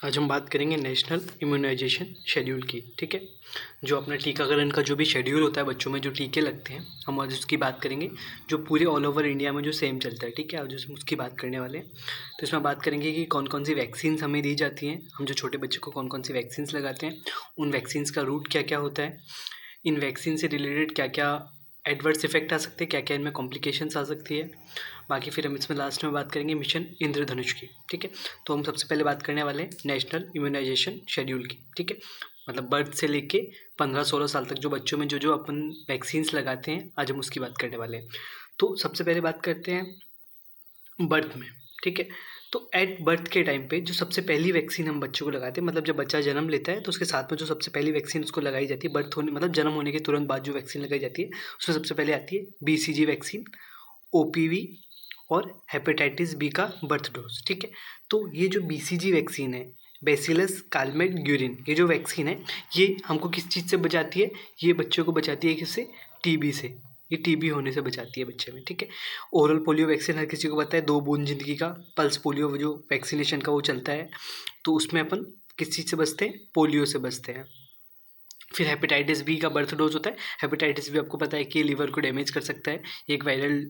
आज हम बात करेंगे नेशनल इम्यूनाइजेशन शेड्यूल की। ठीक है, जो अपना टीकाकरण का जो भी शेड्यूल होता है, बच्चों में जो टीके लगते हैं, हम आज उसकी बात करेंगे, जो पूरे ऑल ओवर इंडिया में जो सेम चलता है। ठीक है, आज हम उसकी बात करने वाले हैं। तो इसमें बात करेंगे कि कौन कौन सी वैक्सीन्स हमें दी जाती हैं, हम जो छोटे बच्चे को कौन कौन सी वैक्सीन्स लगाते हैं, उन वैक्सीन्स का रूट क्या क्या होता है, इन वैक्सीन से रिलेटेड क्या क्या एडवर्स इफेक्ट आ सकते हैं, क्या क्या इनमें कॉम्प्लिकेशंस आ सकती है। बाकी फिर हम इसमें लास्ट में बात करेंगे मिशन इंद्रधनुष की। ठीक है, तो हम सबसे पहले बात करने वाले हैं नेशनल इम्यूनाइजेशन शेड्यूल की। ठीक है, मतलब बर्थ से लेके 15-16 साल तक जो बच्चों में जो जो अपन वैक्सीन्स लगाते हैं, आज हम उसकी बात करने वाले हैं। तो सबसे पहले बात करते हैं बर्थ में। ठीक है, तो एट बर्थ के टाइम पे जो सबसे पहली वैक्सीन हम बच्चों को लगाते हैं, मतलब जब बच्चा जन्म लेता है तो उसके साथ में जो सबसे पहली वैक्सीन उसको लगाई जाती है, बर्थ होने मतलब जन्म होने के तुरंत बाद जो वैक्सीन लगाई जाती है, उसमें सबसे पहले आती है BCG वैक्सीन, OPV और हेपेटाइटिस बी का बर्थ डोज। ठीक है, तो ये जो BCG वैक्सीन है, बेसिलस कालमेट-ग्यूरिन, ये जो वैक्सीन है, ये हमको किस चीज़ से बचाती है? ये बच्चों को बचाती है किससे? TB से। ये TB होने से बचाती है बच्चे में। ठीक है, ओरल पोलियो वैक्सीन हर किसी को पता है, 2 बूंद जिंदगी का पल्स पोलियो जो वैक्सीनेशन का वो चलता है, तो उसमें अपन किस चीज़ से बचते हैं? पोलियो से बचते हैं। फिर हेपेटाइटिस बी का बर्थ डोज होता है। हेपेटाइटिस बी आपको पता है कि लीवर को डैमेज कर सकता है, ये एक वायरल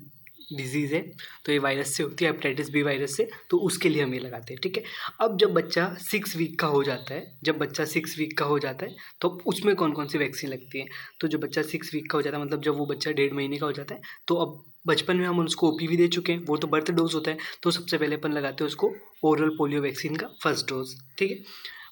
डिजीज़ है, तो ये वायरस से होती है, हेपेटाइटिस बी वायरस से, तो उसके लिए हम ये लगाते हैं। ठीक है, अब जब बच्चा 6 वीक का हो जाता है, जब बच्चा 6 वीक का हो जाता है, तो उसमें कौन कौन सी वैक्सीन लगती है? तो जब बच्चा 6 वीक का हो जाता है, मतलब जब वो बच्चा 1.5 महीने का हो जाता है, तो अब बचपन में हम उसको OPV दे चुके हैं, वो तो बर्थ डोज होता है, तो सबसे पहले अपन लगाते हैं उसको ओरल पोलियो वैक्सीन का फर्स्ट डोज। ठीक है,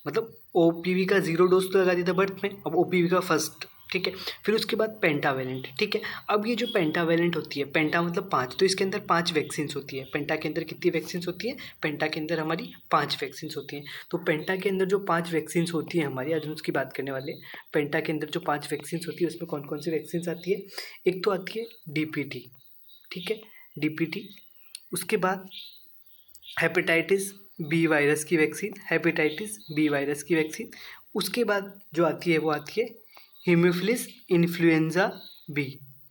मतलब OPV का 0 डोज तो लगा दिया था बर्थ में, अब OPV का फर्स्ट। ठीक है, फिर उसके बाद पेंटावेलेंट। ठीक है, अब ये जो पेंटावेलेंट होती है, पेंटा मतलब 5, तो इसके अंदर 5 वैक्सीन्स होती है। पेंटा के अंदर कितनी वैक्सीन्स होती है? पेंटा के अंदर हमारी 5 वैक्सीन्स होती हैं। तो पेंटा के अंदर जो 5 वैक्सीन्स होती हैं हमारी, आज हम उसकी बात करने वाले हैं। पेंटा के अंदर जो 5 वैक्सीन्स होती है, उसमें कौन कौन सी वैक्सीन्स आती है? एक तो आती है DPT। ठीक है, DPT। उसके बाद हेपेटाइटिस बी वायरस की वैक्सीन, हेपेटाइटिस बी वायरस की वैक्सीन। उसके बाद जो आती है वो आती है हीमोफिलस इन्फ्लुएंजा बी।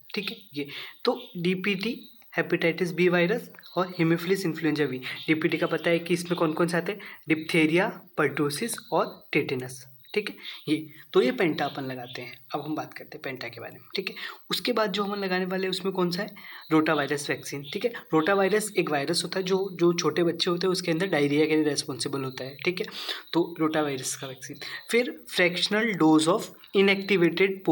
ठीक है, ये तो DPT, हेपेटाइटिस बी वायरस और हीमोफिलस इन्फ्लुएंजा बी। DPT का पता है कि इसमें कौन कौन से आते हैं? डिप्थेरिया, पर्टूसिस और टेटेनस। ठीक है, ये तो ये पेंटा अपन लगाते हैं। अब हम बात करते हैं पेंटा के बारे में। ठीक है, उसके बाद जो हम लगाने वाले हैं उसमें कौन सा है? Rota virus vaccine. ठीक है, रोटा वायरस एक वायरस होता है जो जो छोटे बच्चे होते हैं उसके अंदर डायरिया के लिए रेस्पॉन्सिबल होता है। ठीक है, तो रोटा वायरस का वैक्सीन। फिर fractional dose of inactivated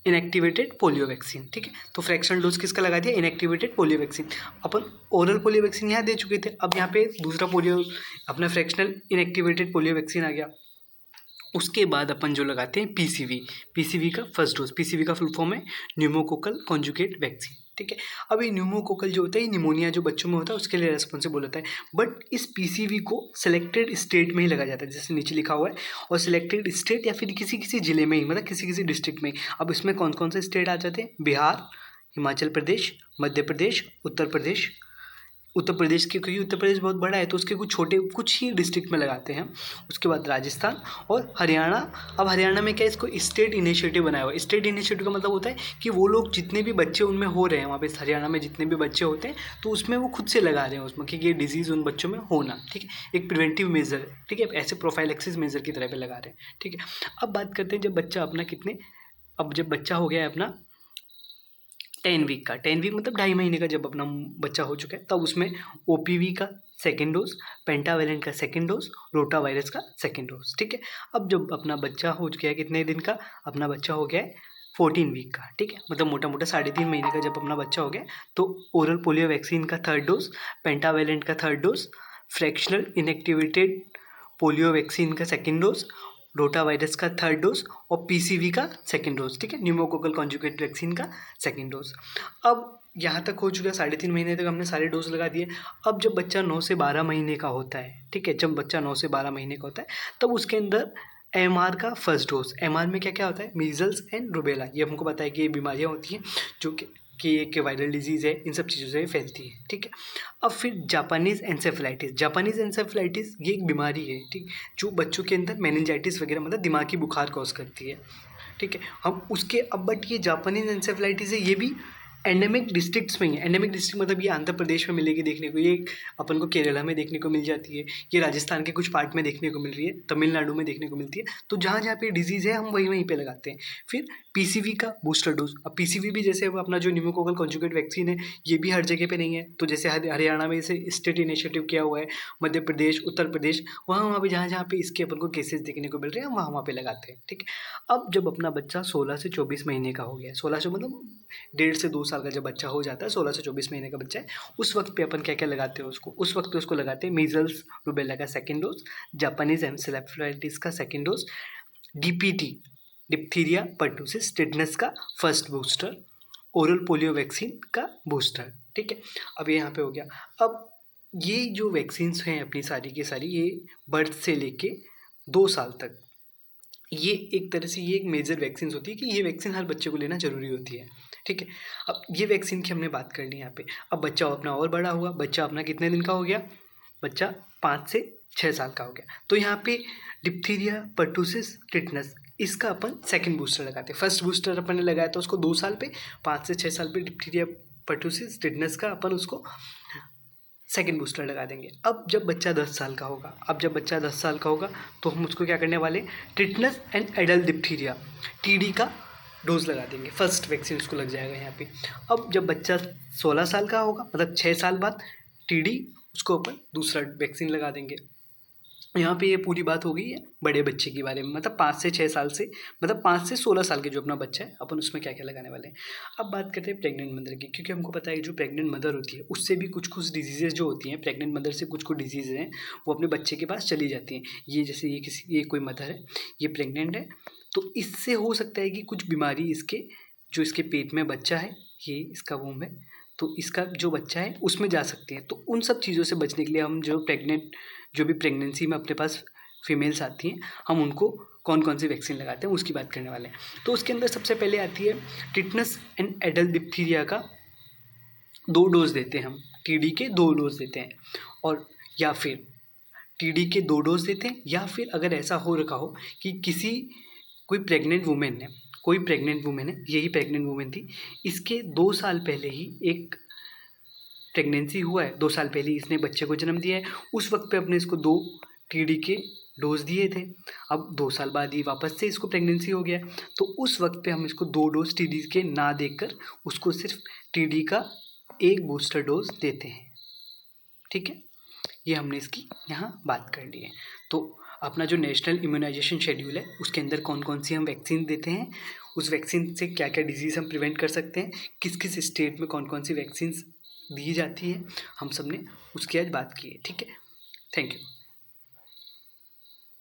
inactivated polio vaccine. ठीक है, तो फ्रैक्शनल डोज किसका लगा दिया? Inactivated polio vaccine. अपन ओरल पोलियो वैक्सीन यहाँ दे चुके थे, अब यहाँ पे दूसरा पोलियो अपना फ्रैक्शनल इनएक्टिवेटेड पोलियो वैक्सीन आ गया। उसके बाद अपन जो लगाते हैं PCV का फर्स्ट डोज। PCV का फुल फॉर्म है न्यूमोकोकल कॉन्जुगेट वैक्सीन। ठीक है, अब ये न्यूमोकोकल जो होता है, निमोनिया जो बच्चों में होता है उसके लिए रेस्पॉन्सिबल होता है, बट इस PCV को सिलेक्टेड स्टेट में ही लगाया जाता है, जैसे नीचे लिखा हुआ है, और सिलेक्टेड स्टेट या फिर किसी किसी जिले में ही, मतलब किसी किसी डिस्ट्रिक्ट में। अब इसमें कौन कौन से स्टेट आ जाते हैं? बिहार, हिमाचल प्रदेश, मध्य प्रदेश, उत्तर प्रदेश। उत्तर प्रदेश के, क्योंकि उत्तर प्रदेश बहुत बड़ा है तो उसके कुछ ही डिस्ट्रिक्ट में लगाते हैं। उसके बाद राजस्थान और हरियाणा। अब हरियाणा में क्या है, इसको स्टेट इनिशिएटिव बनाया हुआ है। स्टेट इनिशिएटिव का मतलब होता है कि वो लोग जितने भी बच्चे उनमें हो रहे हैं, वहाँ पे हरियाणा में जितने भी बच्चे होते हैं, तो उसमें वो खुद से लगा रहे हैं उसमें कि ये डिजीज़ उन बच्चों में होना। ठीक है, एक प्रिवेंटिव मेजर है। ठीक है, ऐसे प्रोफाइलैक्सिस मेजर की तरह पे लगा रहे हैं। ठीक है, अब बात करते हैं जब बच्चा अपना अब जब बच्चा हो गया है अपना 10 वीक का, 10 वीक मतलब 2.5 महीने का जब अपना बच्चा हो चुका है, तब उसमें OPV का सेकेंड डोज, पेंटावेलेंट का सेकेंड डोज, रोटा वायरस का सेकेंड डोज। ठीक है, अब जब अपना बच्चा हो गया है कितने दिन का? अपना बच्चा हो गया है 14 वीक का। ठीक है, मतलब मोटा मोटा 3.5 महीने का जब अपना बच्चा हो गया, तो ओरल पोलियो वैक्सीन का थर्ड डोज, पेंटावेलेंट का third dose, fractional inactivated polio vaccine का सेकेंड डोज, रोटा वायरस का थर्ड डोज और PCV का सेकेंड डोज। ठीक है, न्यूमोकोकल कॉन्जुगेट वैक्सीन का सेकेंड डोज। अब यहाँ तक हो चुका है, 3.5 महीने तक हमने सारे डोज लगा दिए। अब जब बच्चा 9 से 12 महीने का होता है, ठीक है, जब बच्चा 9 से 12 महीने का होता है, तब उसके अंदर MR का फर्स्ट डोज। MR में क्या क्या होता है? Measles and rubella. ये हमको पता है कि ये बीमारियाँ होती हैं जो कि एक वायरल डिजीज़ है, इन सब चीज़ों से फैलती है। ठीक है, अब फिर जापानीज़ एंसेफेलाइटिस। जापानीज़ एंसेफेलाइटिस ये एक बीमारी है, ठीक, जो बच्चों के अंदर मेनिंजाइटिस वगैरह मतलब दिमागी बुखार कॉज करती है। ठीक है, हम उसके अब बट ये जापानीज़ एंसेफेलाइटिस है, ये भी एंडेमिक डिस्ट्रिक्ट्स में ही है। एंडेमिक डिस्ट्रिक्ट मतलब ये आंध्र प्रदेश में मिलेगी देखने को, ये अपन को केरला में देखने को मिल जाती है, ये राजस्थान के कुछ पार्ट में देखने को मिल रही है, तमिलनाडु में देखने को मिलती है। तो जहाँ जहाँ पे डिजीज़ है हम वहीं वहीं पे लगाते हैं। फिर पीसीवी का बूस्टर डोज, अब पीसीवी भी जैसे वो अपना जो न्यूमोकोकल कॉन्जुगेट वैक्सीन है ये भी हर जगह पे नहीं है। तो जैसे हरियाणा में इसे स्टेट इनिशिएटिव किया हुआ है, मध्य प्रदेश, उत्तर प्रदेश, वहाँ पे जहाँ जहाँ पे इसके अपन को केसेस देखने को मिल रहे हैं हम वहाँ पे लगाते हैं, ठीक है। अब जब अपना बच्चा 16 से 24 महीने का हो गया है, 16 से मतलब 1.5 से 2 साल का जब बच्चा हो जाता है, 16 से 24 महीने का बच्चा है, उस वक्त पे अपन क्या क्या लगाते हैं उसको, उस वक्त पे उसको लगाते हैं मीजल्स रूबेला का सेकेंड डोज, जापानीज एनसेफेलाइटिस का second dose, DPT diphtheria pertussis tetanus का first booster, oral polio vaccine का बूस्टर, ठीक है। अब ये यहाँ पे हो गया। अब ये जो वैक्सीन्स हैं अपनी सारी की सारी, ये बर्थ से लेके 2 साल तक, ये एक तरह से ये एक मेजर वैक्सीन होती है कि ये वैक्सीन हर बच्चे को लेना ज़रूरी होती है, ठीक है। अब ये वैक्सीन की हमने बात कर ली यहाँ पे। अब बच्चा अपना और बड़ा हुआ, बच्चा अपना कितने दिन का हो गया, बच्चा 5 से 6 साल का हो गया। तो यहाँ पे डिप्थीरिया पर्टूसिस टिटनस इसका अपन सेकंड बूस्टर लगाते हैं। फर्स्ट बूस्टर अपन ने लगाया था उसको 2 साल पे, 5 से 6 साल पे डिप्थीरिया पर्टूसिस टिटनस का अपन उसको सेकेंड बूस्टर लगा देंगे। अब जब बच्चा 10 साल का होगा, तो हम उसको क्या करने वाले, tetanus and adult diphtheria TD का डोज लगा देंगे, फर्स्ट वैक्सीन उसको लग जाएगा यहाँ पे। अब जब बच्चा 16 साल का होगा, मतलब 6 साल बाद, टीडी उसको अपन दूसरा वैक्सीन लगा देंगे। यहाँ पे ये पूरी बात हो गई है बड़े बच्चे के बारे में, मतलब 5 से 6 साल से, मतलब 5 से 16 साल के जो अपना बच्चा है अपन उसमें क्या क्या लगाने वाले हैं। अब बात करते हैं प्रेग्नेंट मदर की, क्योंकि हमको पता है जो प्रेग्नेंट मदर होती है उससे भी कुछ कुछ डिजीज़ेज जो होती हैं, प्रेग्नेंट मदर से कुछ कुछ डिजीज़ हैं वो अपने बच्चे के पास चली जाती हैं। ये जैसे ये कोई मदर है, ये प्रेग्नेंट है, तो इससे हो सकता है कि कुछ बीमारी जो इसके पेट में बच्चा है, ये इसका वूम है, तो इसका जो बच्चा है उसमें जा सकती है। तो उन सब चीज़ों से बचने के लिए हम जो भी प्रेगनेंसी में अपने पास फीमेल्स आती हैं, हम उनको कौन कौन सी वैक्सीन लगाते हैं उसकी बात करने वाले हैं। तो उसके अंदर सबसे पहले आती है टिटनस एंड एडल्ट डिप्थीरिया का 2 डोज देते हैं हम, टीडी के 2 डोज देते हैं, और या फिर टीडी के 2 डोज देते हैं, या फिर अगर ऐसा हो रखा हो कि कोई प्रेग्नेंट वुमेन है, यही प्रेग्नेंट वुमेन थी, इसके 2 साल पहले ही एक प्रेगनेंसी हुआ है, 2 साल पहले इसने बच्चे को जन्म दिया है, उस वक्त पे अपने इसको 2 टीडी के डोज दिए थे। अब 2 साल बाद ही वापस से इसको प्रेगनेंसी हो गया, तो उस वक्त पे हम इसको 2 डोज टीडी के ना देकर उसको सिर्फ टीडी का 1 बूस्टर डोज देते हैं, ठीक है। ये हमने इसकी यहाँ बात कर ली है। तो अपना जो नेशनल इम्यूनाइजेशन शेड्यूल है उसके अंदर कौन कौन सी हम वैक्सीन देते हैं, उस वैक्सीन से क्या क्या डिजीज़ हम प्रिवेंट कर सकते हैं, किस किस स्टेट में कौन कौन सी वैक्सीन दी जाती है, हम सब ने उसकी आज बात की है, ठीक है। Thank you.